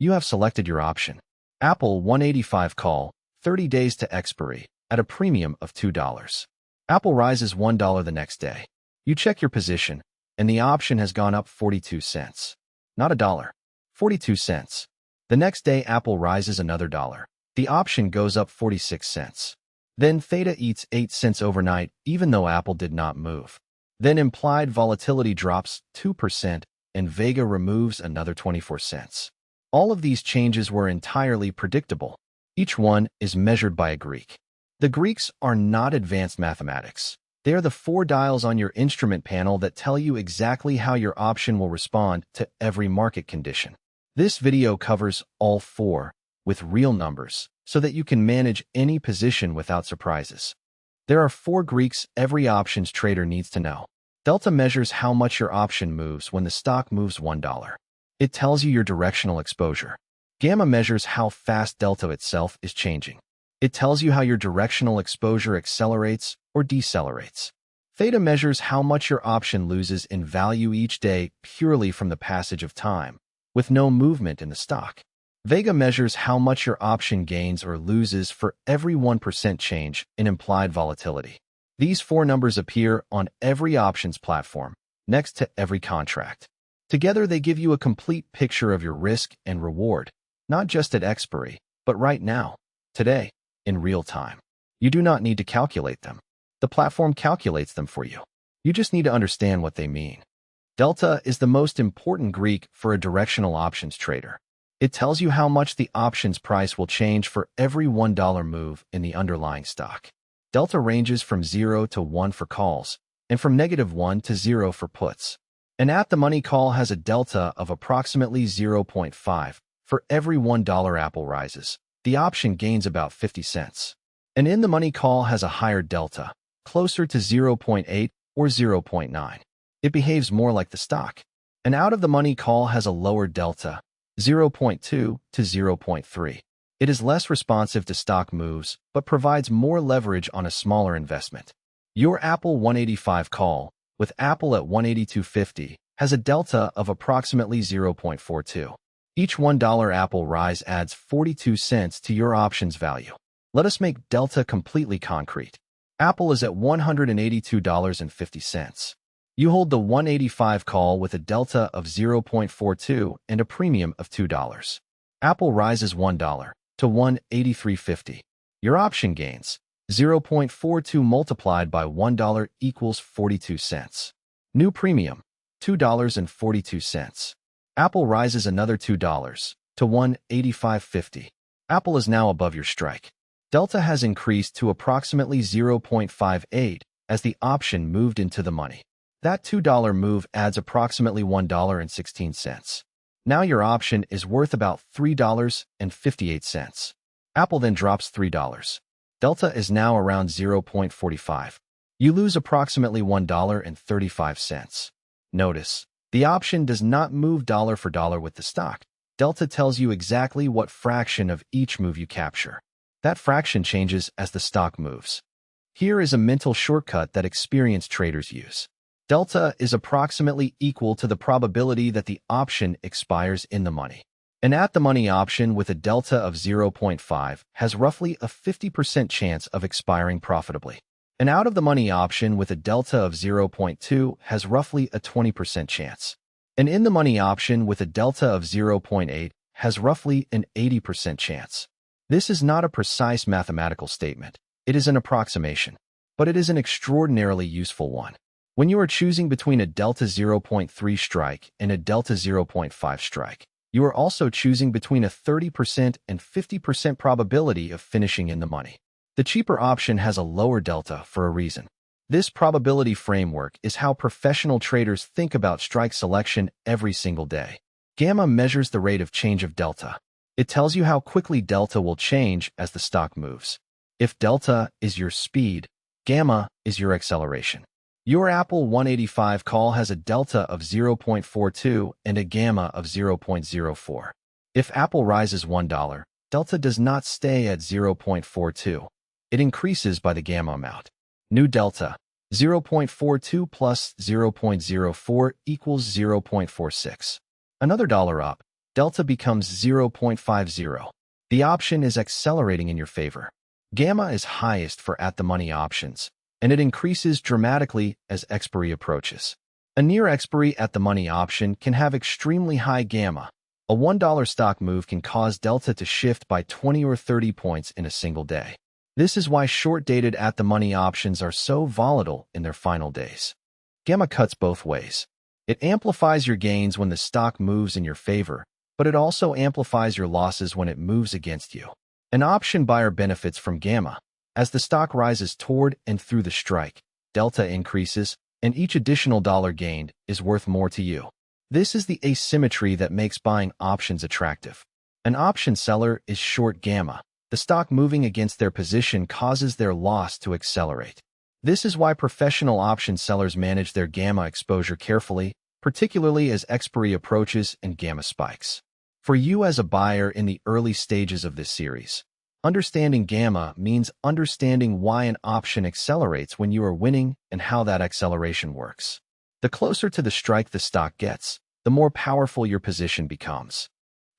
You have selected your option. Apple 185 call, 30 days to expiry, at a premium of $2. Apple rises $1 the next day. You check your position, and the option has gone up 42 cents. Not a dollar. 42 cents. The next day Apple rises another dollar. The option goes up 46 cents. Then Theta eats 8 cents overnight, even though Apple did not move. Then implied volatility drops 2%, and Vega removes another 24 cents. All of these changes were entirely predictable. Each one is measured by a Greek. The Greeks are not advanced mathematics. They are the 4 dials on your instrument panel that tell you exactly how your option will respond to every market condition. This video covers all 4, with real numbers, so that you can manage any position without surprises. There are 4 Greeks every options trader needs to know. Delta measures how much your option moves when the stock moves $1. It tells you your directional exposure. Gamma measures how fast delta itself is changing. It tells you how your directional exposure accelerates or decelerates. Theta measures how much your option loses in value each day purely from the passage of time, with no movement in the stock. Vega measures how much your option gains or loses for every 1% change in implied volatility. These 4 numbers appear on every options platform, next to every contract. Together they give you a complete picture of your risk and reward, not just at expiry, but right now, today, in real time. You do not need to calculate them. The platform calculates them for you. You just need to understand what they mean. Delta is the most important Greek for a directional options trader. It tells you how much the options price will change for every $1 move in the underlying stock. Delta ranges from 0 to 1 for calls, and from -1 to 0 for puts. An at-the-money call has a delta of approximately 0.5. For every $1 Apple rises, the option gains about 50 cents. An in-the-money call has a higher delta, closer to 0.8 or 0.9. It behaves more like the stock. An out-of-the-money call has a lower delta, 0.2 to 0.3. It is less responsive to stock moves, but provides more leverage on a smaller investment. Your Apple 185 call, with Apple at 182.50, has a delta of approximately 0.42. Each $1 Apple rise adds 42 cents to your options value. Let us make delta completely concrete. Apple is at $182.50. You hold the 185 call with a delta of 0.42 and a premium of $2. Apple rises $1 to 183.50. Your option gains 0.42 multiplied by $1 equals 42 cents. New premium, $2.42. Apple rises another $2 to 185.50. Apple is now above your strike. Delta has increased to approximately 0.58 as the option moved into the money. That $2 move adds approximately $1.16. Now your option is worth about $3.58. Apple then drops $3. Delta is now around 0.45. You lose approximately $1.35. Notice, the option does not move dollar for dollar with the stock. Delta tells you exactly what fraction of each move you capture. That fraction changes as the stock moves. Here is a mental shortcut that experienced traders use. Delta is approximately equal to the probability that the option expires in the money. An at-the-money option with a delta of 0.5 has roughly a 50% chance of expiring profitably. An out-of-the-money option with a delta of 0.2 has roughly a 20% chance. An in-the-money option with a delta of 0.8 has roughly an 80% chance. This is not a precise mathematical statement. It is an approximation, but it is an extraordinarily useful one. When you are choosing between a delta 0.3 strike and a delta 0.5 strike, you are also choosing between a 30% and 50% probability of finishing in the money. The cheaper option has a lower delta for a reason. This probability framework is how professional traders think about strike selection every single day. Gamma measures the rate of change of delta. It tells you how quickly delta will change as the stock moves. If delta is your speed, gamma is your acceleration. Your Apple 185 call has a delta of 0.42 and a gamma of 0.04. If Apple rises $1, delta does not stay at 0.42. It increases by the gamma amount. New delta, 0.42 plus 0.04 equals 0.46. Another dollar up, delta becomes 0.50. The option is accelerating in your favor. Gamma is highest for at-the-money options, and it increases dramatically as expiry approaches. A near-expiry at-the-money option can have extremely high gamma. A $1 stock move can cause delta to shift by 20 or 30 points in a single day. This is why short-dated at-the-money options are so volatile in their final days. Gamma cuts both ways. It amplifies your gains when the stock moves in your favor, but it also amplifies your losses when it moves against you. An option buyer benefits from gamma. As the stock rises toward and through the strike, delta increases, and each additional dollar gained is worth more to you. This is the asymmetry that makes buying options attractive. An option seller is short gamma. The stock moving against their position causes their loss to accelerate. This is why professional option sellers manage their gamma exposure carefully, particularly as expiry approaches and gamma spikes. For you as a buyer in the early stages of this series, understanding gamma means understanding why an option accelerates when you are winning and how that acceleration works. The closer to the strike the stock gets, the more powerful your position becomes.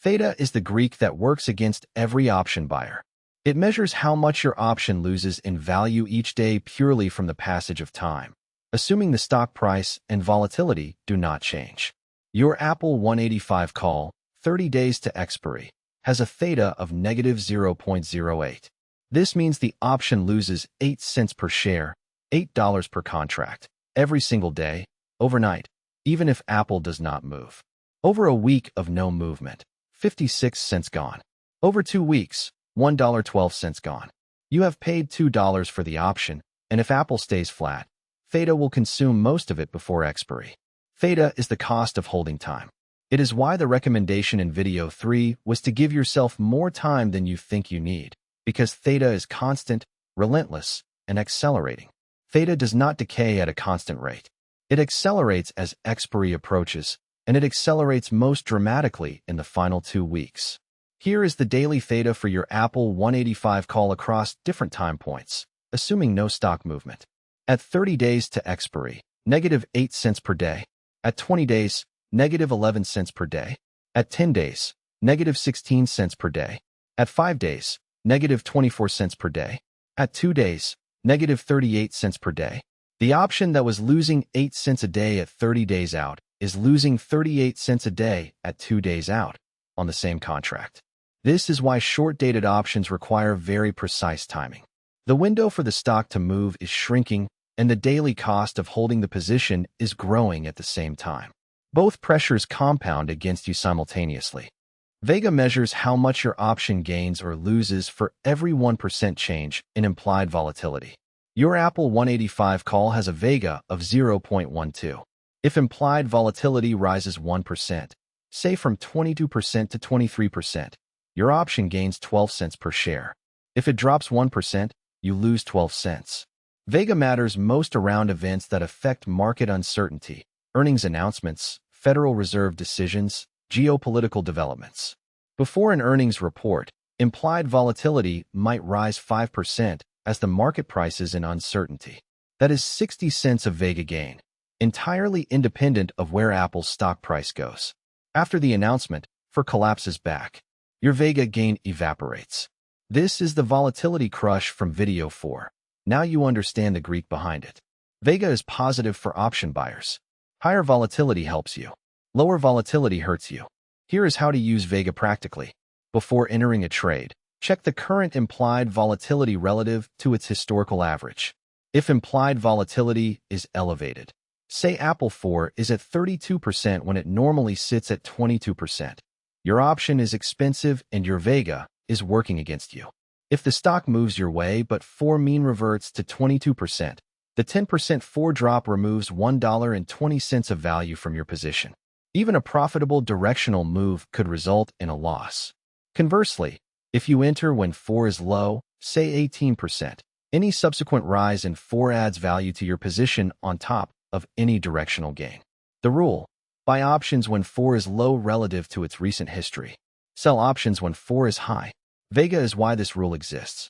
Theta is the Greek that works against every option buyer. It measures how much your option loses in value each day purely from the passage of time, assuming the stock price and volatility do not change. Your Apple 185 call, 30 days to expiry, has a theta of negative 0.08. This means the option loses 8 cents per share, $8 per contract, every single day, overnight, even if Apple does not move. Over a week of no movement, 56 cents gone. Over 2 weeks, $1.12 gone. You have paid $2 for the option, and if Apple stays flat, Theta will consume most of it before expiry. Theta is the cost of holding time. It is why the recommendation in video 3 was to give yourself more time than you think you need, because Theta is constant, relentless, and accelerating. Theta does not decay at a constant rate. It accelerates as expiry approaches, and it accelerates most dramatically in the final 2 weeks. Here is the daily theta for your Apple 185 call across different time points, assuming no stock movement. At 30 days to expiry, negative 8 cents per day. At 20 days, negative 11 cents per day. At 10 days, negative 16 cents per day. At 5 days, negative 24 cents per day. At 2 days, negative 38 cents per day. The option that was losing 8 cents a day at 30 days out is losing 38 cents a day at 2 days out on the same contract. This is why short-dated options require very precise timing. The window for the stock to move is shrinking, and the daily cost of holding the position is growing at the same time. Both pressures compound against you simultaneously. Vega measures how much your option gains or loses for every 1% change in implied volatility. Your Apple 185 call has a Vega of 0.12. If implied volatility rises 1%, say from 22% to 23%, your option gains 12 cents per share. If it drops 1%, you lose 12 cents. Vega matters most around events that affect market uncertainty, earnings announcements, Federal Reserve decisions, geopolitical developments. Before an earnings report, implied volatility might rise 5% as the market prices in uncertainty. That is 60 cents of Vega gain, entirely independent of where Apple's stock price goes. After the announcement, collapses back, your Vega gain evaporates. This is the volatility crush from video 4. Now you understand the Greek behind it. Vega is positive for option buyers. Higher volatility helps you. Lower volatility hurts you. Here is how to use Vega practically. Before entering a trade, check the current implied volatility relative to its historical average. If implied volatility is elevated, say Apple 4 is at 32% when it normally sits at 22%, your option is expensive and your Vega is working against you. If the stock moves your way but 4 mean reverts to 22%, the 10% 4 drop removes $1.20 of value from your position. Even a profitable directional move could result in a loss. Conversely, if you enter when 4 is low, say 18%, any subsequent rise in 4 adds value to your position on top of any directional gain. The rule: buy options when 4 is low relative to its recent history. Sell options when 4 is high. Vega is why this rule exists.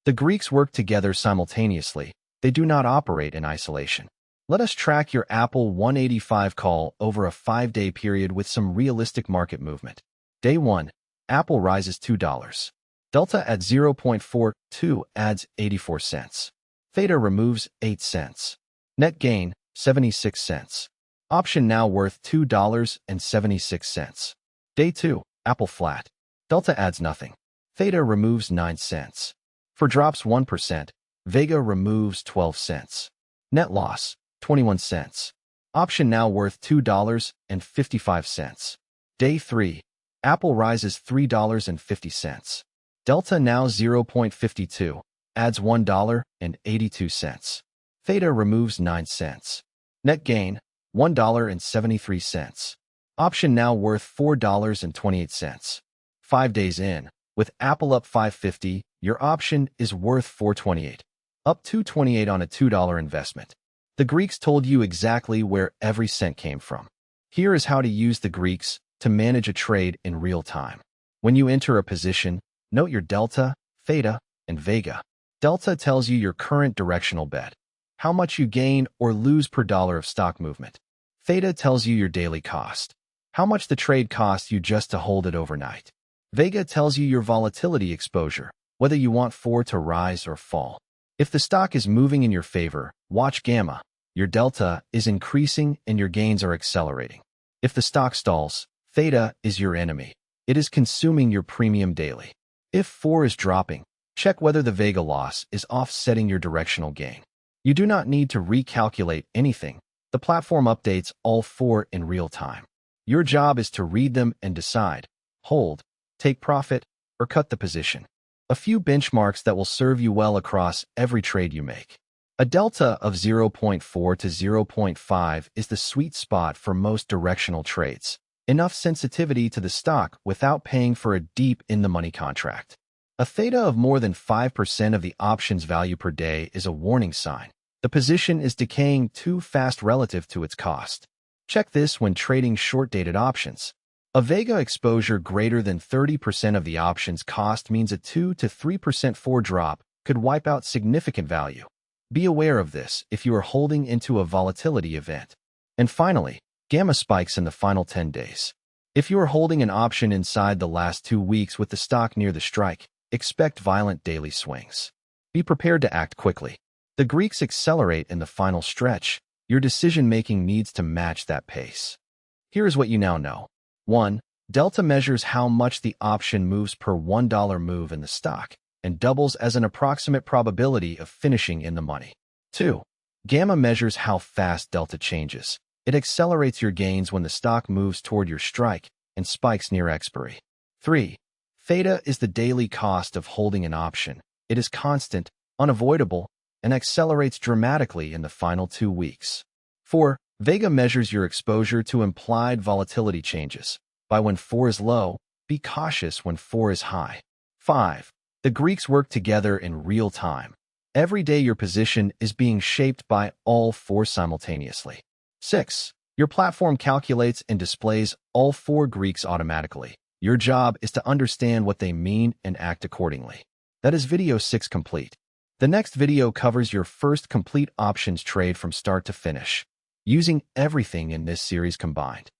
The Greeks work together simultaneously. They do not operate in isolation. Let us track your Apple 185 call over a 5-day period with some realistic market movement. Day 1. Apple rises $2. Delta at 0.42 adds 84 cents. Theta removes 8 cents. Net gain, 76 cents. Option now worth $2.76. Day 2. Apple flat. Delta adds nothing. Theta removes 9 cents. For drops 1%, Vega removes 12 cents. Net loss, 21 cents. Option now worth $2.55. Day 3. Apple rises $3.50. Delta now 0.52, adds $1.82. Theta removes 9 cents. Net gain, $1.73. Option now worth $4.28. 5 days in, with Apple up $5.50, your option is worth $4.28. Up $2.28 on a $2 investment. The Greeks told you exactly where every cent came from. Here is how to use the Greeks to manage a trade in real time. When you enter a position, note your delta, theta, and vega. Delta tells you your current directional bet, how much you gain or lose per dollar of stock movement. Theta tells you your daily cost, how much the trade costs you just to hold it overnight. Vega tells you your volatility exposure, whether you want for to rise or fall. If the stock is moving in your favor, watch gamma. Your delta is increasing and your gains are accelerating. If the stock stalls, theta is your enemy. It is consuming your premium daily. If 4 is dropping, check whether the Vega loss is offsetting your directional gain. You do not need to recalculate anything. The platform updates all 4 in real time. Your job is to read them and decide, hold, take profit, or cut the position. A few benchmarks that will serve you well across every trade you make. A delta of 0.4 to 0.5 is the sweet spot for most directional trades. Enough sensitivity to the stock without paying for a deep in-the-money contract. A theta of more than 5% of the option's value per day is a warning sign. The position is decaying too fast relative to its cost. Check this when trading short-dated options. A Vega exposure greater than 30% of the option's cost means a 2 to 3% for drop could wipe out significant value. Be aware of this if you are holding into a volatility event. And finally, gamma spikes in the final 10 days. If you are holding an option inside the last 2 weeks with the stock near the strike, expect violent daily swings. Be prepared to act quickly. The Greeks accelerate in the final stretch. Your decision-making needs to match that pace. Here is what you now know. 1. Delta measures how much the option moves per $1 move in the stock and doubles as an approximate probability of finishing in the money. 2. Gamma measures how fast delta changes. It accelerates your gains when the stock moves toward your strike and spikes near expiry. 3. Theta is the daily cost of holding an option. It is constant, unavoidable, and accelerates dramatically in the final 2 weeks. 4. Vega measures your exposure to implied volatility changes. By when 4 is low, be cautious when 4 is high. 5. The Greeks work together in real time. Every day your position is being shaped by all 4 simultaneously. 6. Your platform calculates and displays all 4 Greeks automatically. Your job is to understand what they mean and act accordingly. That is video 6 complete. The next video covers your first complete options trade from start to finish, using everything in this series combined.